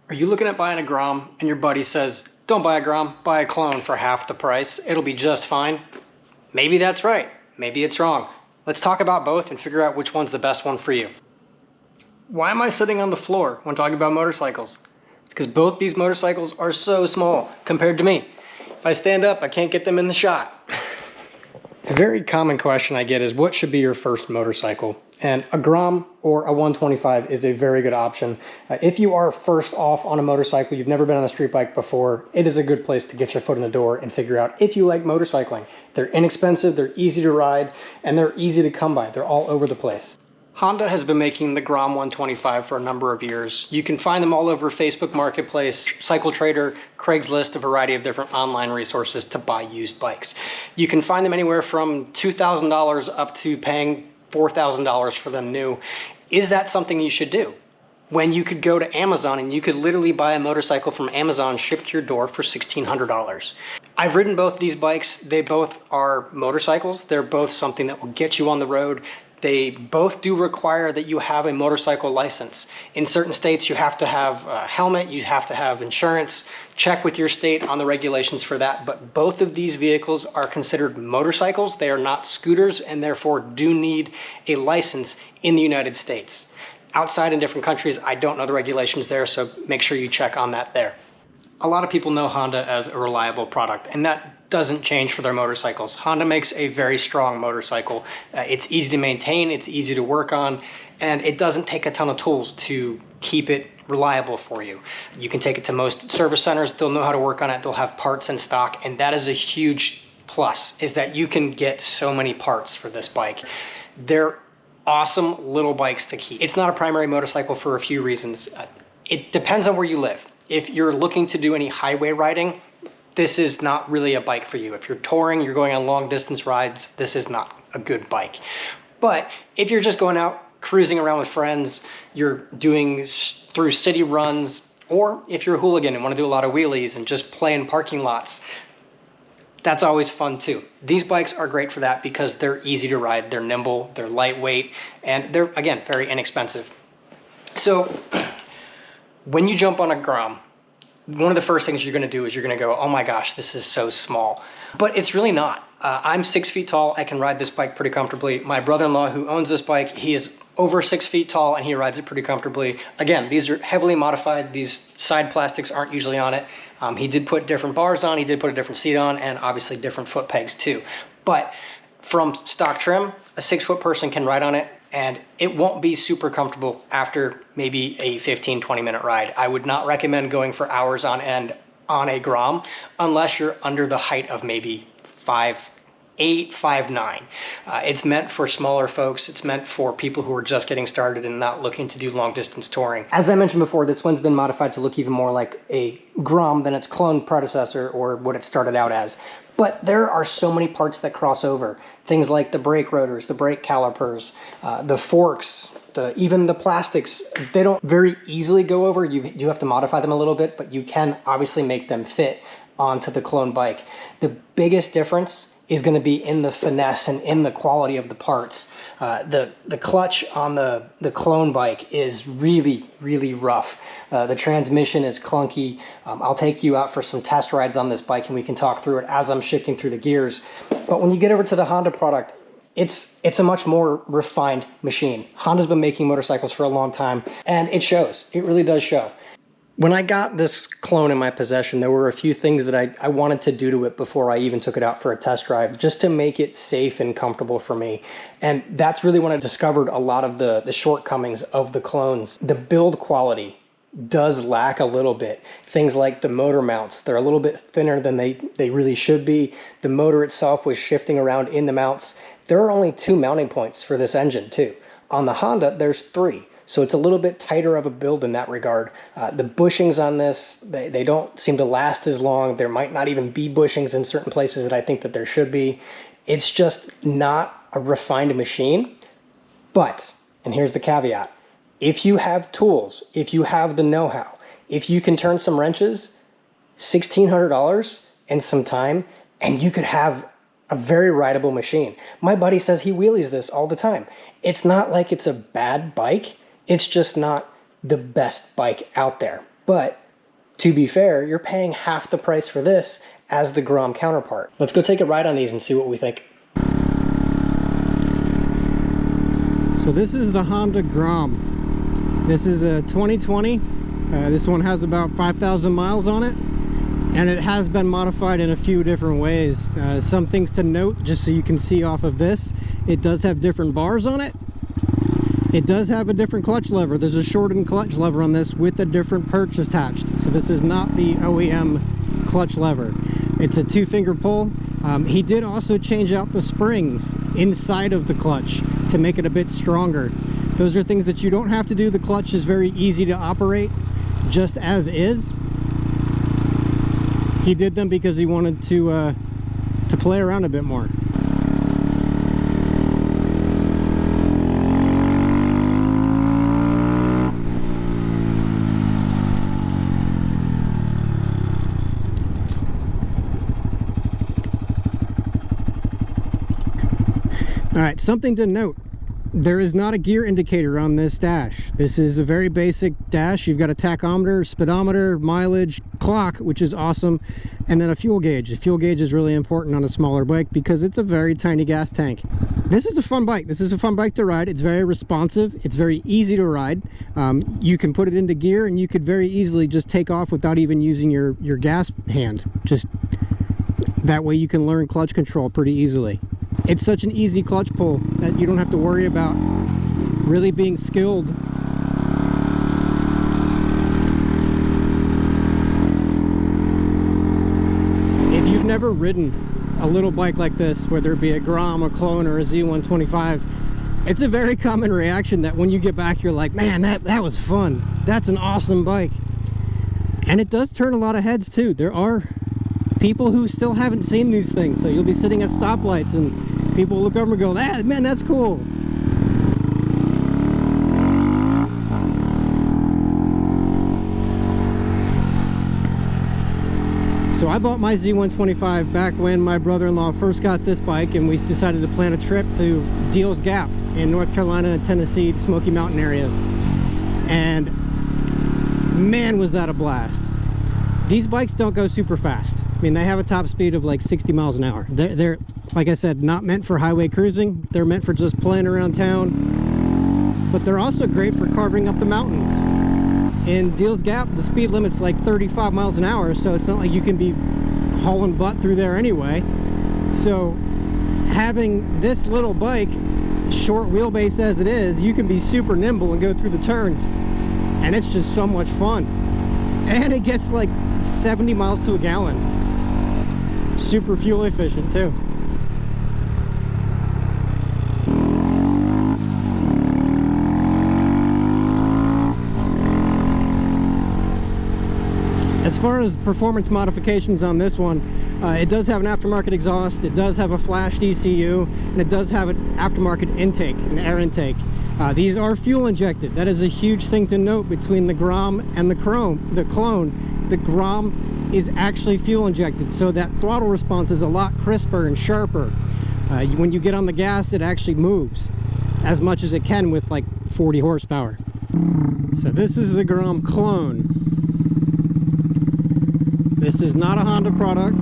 Are you looking at buying a Grom and your buddy says, don't buy a Grom, buy a clone for half the price, it'll be just fine? Maybe that's right, maybe it's wrong. Let's talk about both and figure out which one's the best one for you. Why am I sitting on the floor when talking about motorcycles? It's because both these motorcycles are so small compared to me. If I stand up, I can't get them in the shot. A very common question I get is what should be your first motorcycle? And a Grom or a 125 is a very good option. If you are first off on a motorcycle, you've never been on a street bike before, it is a good place to get your foot in the door and figure out if you like motorcycling. They're inexpensive, they're easy to ride, and they're easy to come by. They're all over the place. Honda has been making the Grom 125 for a number of years. You can find them all over Facebook Marketplace, Cycle Trader, Craigslist, a variety of different online resources to buy used bikes. You can find them anywhere from $2,000 up to paying $4,000 for them new. Is that something you should do? When you could go to Amazon and you could literally buy a motorcycle from Amazon shipped to your door for $1,600. I've ridden both these bikes. They both are motorcycles. They're both something that will get you on the road. They both do require that you have a motorcycle license. In certain states, you have to have a helmet, you have to have insurance. Check with your state on the regulations for that. But both of these vehicles are considered motorcycles. They are not scooters and therefore do need a license in the United States. Outside in different countries, I don't know the regulations there, so make sure you check on that there. A lot of people know Honda as a reliable product, and that doesn't change for their motorcycles. Honda makes a very strong motorcycle. It's easy to maintain, it's easy to work on, and it doesn't take a ton of tools to keep it reliable for you. You can take it to most service centers, they'll know how to work on it, they'll have parts in stock, and that is a huge plus, is that you can get so many parts for this bike. They're awesome little bikes to keep. It's not a primary motorcycle for a few reasons. It depends on where you live. If you're looking to do any highway riding, this is not really a bike for you. If you're touring, you're going on long distance rides, this is not a good bike. But if you're just going out cruising around with friends, you're doing through city runs, or if you're a hooligan and want to do a lot of wheelies and just play in parking lots, that's always fun too. These bikes are great for that because they're easy to ride, they're nimble, they're lightweight, and they're, again, very inexpensive. So when you jump on a Grom, one of the first things you're going to do is you're going to go, oh my gosh, this is so small. But it's really not. I'm 6 feet tall. I can ride this bike pretty comfortably. My brother-in-law who owns this bike, he is over 6 feet tall and he rides it pretty comfortably. Again, these are heavily modified. These side plastics aren't usually on it. He did put different bars on, he did put a different seat on, and obviously different foot pegs too. But from stock trim, a 6-foot person can ride on it, and it won't be super comfortable after maybe a 15-20 minute ride. I would not recommend going for hours on end on a Grom unless you're under the height of maybe 5'8", 5'9". It's meant for smaller folks. It's meant for people who are just getting started and not looking to do long distance touring. As I mentioned before, this one's been modified to look even more like a Grom than its clone predecessor or what it started out as. But there are so many parts that cross over. Things like the brake rotors, the brake calipers, the forks, even the plastics, they don't very easily go over. You have to modify them a little bit, but you can obviously make them fit onto the clone bike. The biggest difference is going to be in the finesse and in the quality of the parts. The clutch on the clone bike is really, really rough. The transmission is clunky. I'll take you out for some test rides on this bike and we can talk through it as I'm shifting through the gears. But when you get over to the Honda product, it's a much more refined machine. Honda's been making motorcycles for a long time and it shows. It really does show. When I got this clone in my possession, there were a few things that I wanted to do to it before I even took it out for a test drive, just to make it safe and comfortable for me. And that's really when I discovered a lot of the shortcomings of the clones. The build quality does lack a little bit. Things like the motor mounts, they're a little bit thinner than they really should be. The motor itself was shifting around in the mounts. There are only 2 mounting points for this engine too. On the Honda, there's 3. So it's a little bit tighter of a build in that regard. The bushings on this, they don't seem to last as long. There might not even be bushings in certain places that I think that there should be. It's just not a refined machine. But, and here's the caveat, if you have tools, if you have the know-how, if you can turn some wrenches, $1,600 and some time, and you could have a very rideable machine. My buddy says he wheelies this all the time. It's not like it's a bad bike. It's just not the best bike out there. But to be fair, you're paying half the price for this as the Grom counterpart. Let's go take a ride on these and see what we think. So this is the Honda Grom. This is a 2020. This one has about 5,000 miles on it, and it has been modified in a few different ways. Some things to note, just so you can see off of this, it does have different bars on it. It does have a different clutch lever. There's a shortened clutch lever on this with a different perch attached. So this is not the OEM clutch lever. It's a 2-finger pull. He did also change out the springs inside of the clutch to make it a bit stronger. Those are things that you don't have to do. The clutch is very easy to operate just as is. He did them because he wanted to play around a bit more. All right, something to note. There is not a gear indicator on this dash. This is a very basic dash. You've got a tachometer, speedometer, mileage, clock, which is awesome, and then a fuel gauge. The fuel gauge is really important on a smaller bike because it's a very tiny gas tank. This is a fun bike. This is a fun bike to ride. It's very responsive. It's very easy to ride. You can put it into gear and you could very easily just take off without even using your gas hand. Just that way you can learn clutch control pretty easily. It's such an easy clutch pull that you don't have to worry about really being skilled. If you've never ridden a little bike like this, whether it be a Grom, a Clone, or a Z125, it's a very common reaction that when you get back, you're like, man, that was fun. That's an awesome bike. And it does turn a lot of heads too. There are people who still haven't seen these things, so you'll be sitting at stoplights and people look over and go, man, that's cool. So I bought my Z125 back when my brother-in-law first got this bike, and we decided to plan a trip to Deals Gap in North Carolina and Tennessee, Smoky Mountain areas. And man, was that a blast. These bikes don't go super fast. I mean, they have a top speed of like 60 miles an hour. They're, like I said, not meant for highway cruising. They're meant for just playing around town. But they're also great for carving up the mountains. In Deals Gap, the speed limit's like 35 miles an hour, so it's not like you can be hauling butt through there anyway. So having this little bike, short wheelbase as it is, you can be super nimble and go through the turns. And it's just so much fun. And it gets like 70 miles to a gallon. Super fuel efficient too. As far as performance modifications on this one, it does have an aftermarket exhaust, it does have a flashed ECU, and it does have an aftermarket intake, an air intake. These are fuel injected. That is a huge thing to note between the Grom and the Clone. The Grom is actually fuel injected, so that throttle response is a lot crisper and sharper. When you get on the gas, it actually moves as much as it can with like 40 horsepower. So this is the Grom Clone. This is not a Honda product.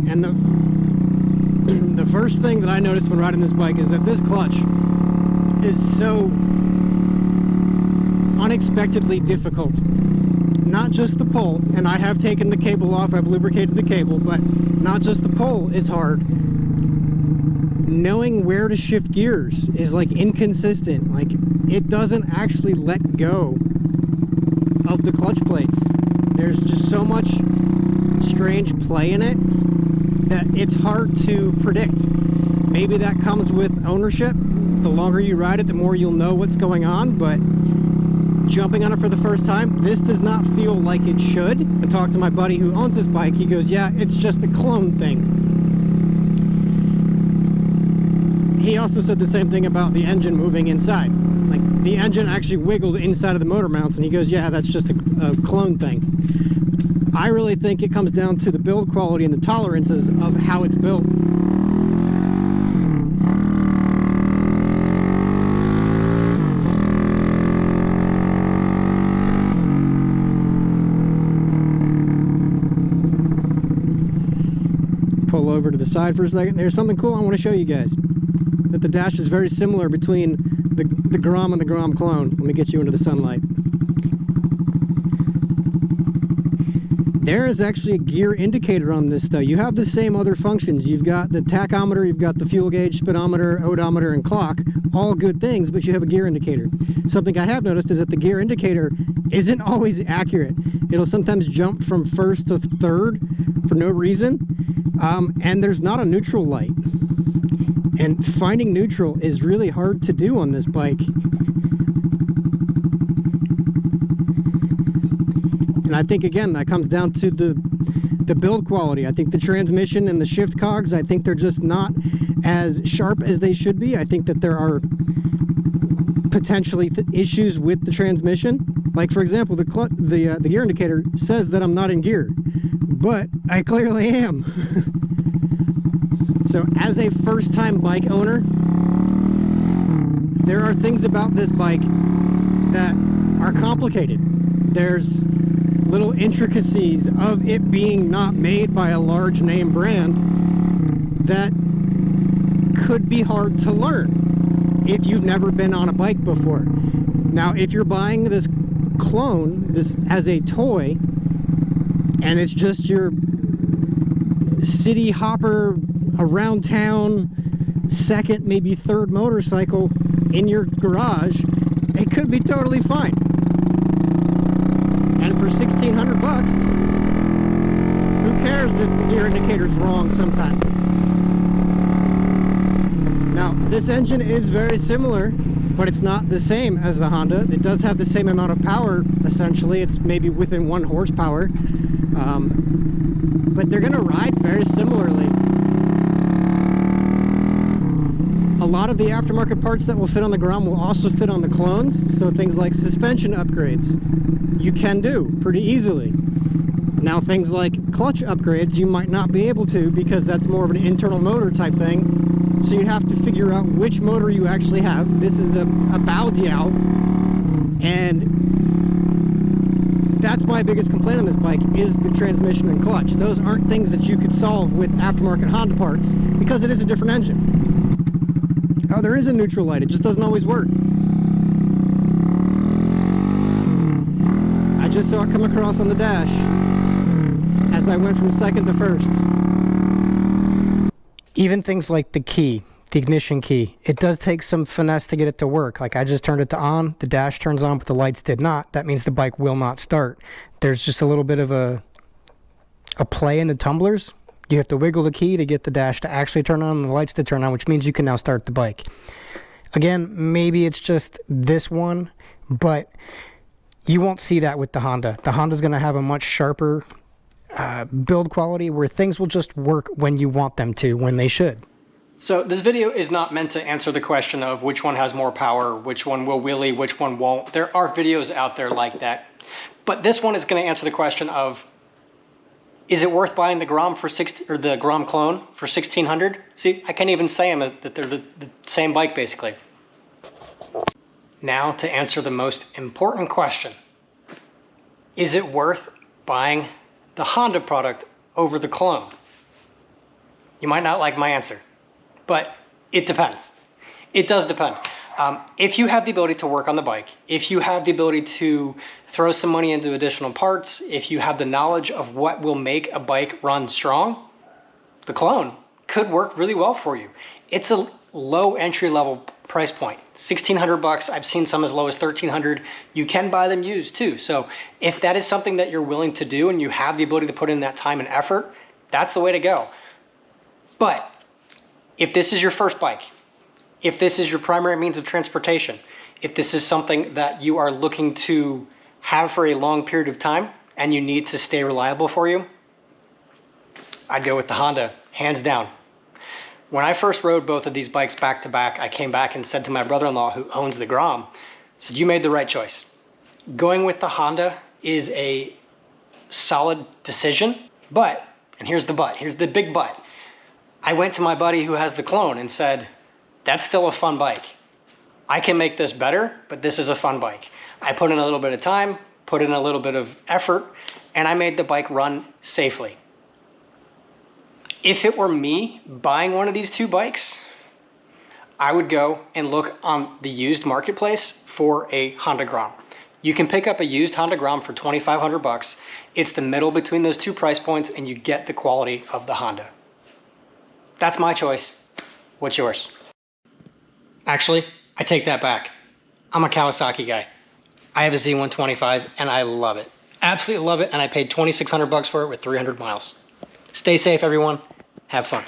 And the first thing that I noticed when riding this bike is that this clutch is so unexpectedly difficult. Not just the pull, and I have taken the cable off, I've lubricated the cable, but not just the pull is hard. Knowing where to shift gears is like inconsistent. Like, it doesn't actually let go of the clutch plates. There's just so much strange play in it that it's hard to predict. Maybe that comes with ownership. The longer you ride it, the more you'll know what's going on, but jumping on it for the first time, this does not feel like it should. I talked to my buddy who owns this bike. He goes, yeah, it's just a Clone thing. He also said the same thing about the engine moving inside. Like, the engine actually wiggled inside of the motor mounts, and he goes, yeah, that's just a Clone thing. I really think it comes down to the build quality and the tolerances of how it's built. over to the side for a second. There's something cool I want to show you guys. That the dash is very similar between the Grom and the Grom clone. Let me get you into the sunlight. There is actually a gear indicator on this though. You have the same other functions. You've got the tachometer, you've got the fuel gauge, speedometer, odometer, and clock. All good things, but you have a gear indicator. Something I have noticed is that the gear indicator isn't always accurate. It'll sometimes jump from first to third for no reason. And there's not a neutral light. And finding neutral is really hard to do on this bike. And I think, again, that comes down to the build quality. I think the transmission and the shift cogs, I think they're just not as sharp as they should be. I think that there are potentially issues with the transmission. Like, for example, the gear indicator says that I'm not in gear, but I clearly am. So as a first-time bike owner, there are things about this bike that are complicated. There's little intricacies of it being not made by a large name brand that could be hard to learn if you've never been on a bike before. Now, if you're buying this clone, this as a toy, and it's just your city hopper around town, second, maybe third motorcycle in your garage, it could be totally fine. And for 1,600 bucks, who cares if the gear indicator's wrong sometimes? Now, this engine is very similar, but it's not the same as the Honda. It does have the same amount of power, essentially. It's maybe within 1 horsepower. But they're gonna ride very similarly. A lot of the aftermarket parts that will fit on the Grom will also fit on the clones, so things like suspension upgrades you can do pretty easily. Now, things like clutch upgrades you might not be able to, because that's more of an internal motor type thing, so you have to figure out which motor you actually have. This is a Baldiao, and that's my biggest complaint on this bike, is the transmission and clutch. Those aren't things that you could solve with aftermarket Honda parts, because it is a different engine. Oh, there is a neutral light, it just doesn't always work. I just saw it come across on the dash as I went from second to first. Even things like the key, the ignition key, it does take some finesse to get it to work. Like, I just turned it to on, the dash turns on, but the lights did not. That means the bike will not start. There's just a little bit of a play in the tumblers. You have to wiggle the key to get the dash to actually turn on and the lights to turn on, which means you can now start the bike. Again, maybe it's just this one, but you won't see that with the Honda. The Honda's going to have a much sharper build quality where things will just work when you want them to, when they should. So this video is not meant to answer the question of which one has more power, which one will wheelie, which one won't. There are videos out there like that. But this one is going to answer the question of, is it worth buying the Grom the Grom clone for $1,600? See, I can't even say them that they're the same bike basically. Now to answer the most important question. Is it worth buying the Honda product over the clone? You might not like my answer, but it depends. It does depend. If you have the ability to work on the bike, if you have the ability to throw some money into additional parts, if you have the knowledge of what will make a bike run strong, the clone could work really well for you. It's a low entry level price point, 1,600 bucks. I've seen some as low as 1,300. You can buy them used too. So if that is something that you're willing to do and you have the ability to put in that time and effort, that's the way to go. But if this is your first bike, if this is your primary means of transportation, if this is something that you are looking to have for a long period of time and you need to stay reliable for you, I'd go with the Honda, hands down. When I first rode both of these bikes back to back, I came back and said to my brother-in-law who owns the Grom, I said, you made the right choice. Going with the Honda is a solid decision, but, and here's the but, here's the big but. I went to my buddy who has the clone and said, that's still a fun bike. I can make this better, but this is a fun bike. I put in a little bit of time, put in a little bit of effort, and I made the bike run safely. If it were me buying one of these two bikes, I would go and look on the used marketplace for a Honda Grom. You can pick up a used Honda Grom for $2,500. It's the middle between those two price points and you get the quality of the Honda. That's my choice. What's yours? Actually, I take that back. I'm a Kawasaki guy. I have a Z125 and I love it. Absolutely love it, and I paid $2,600 for it with 300 miles. Stay safe, everyone. Have fun.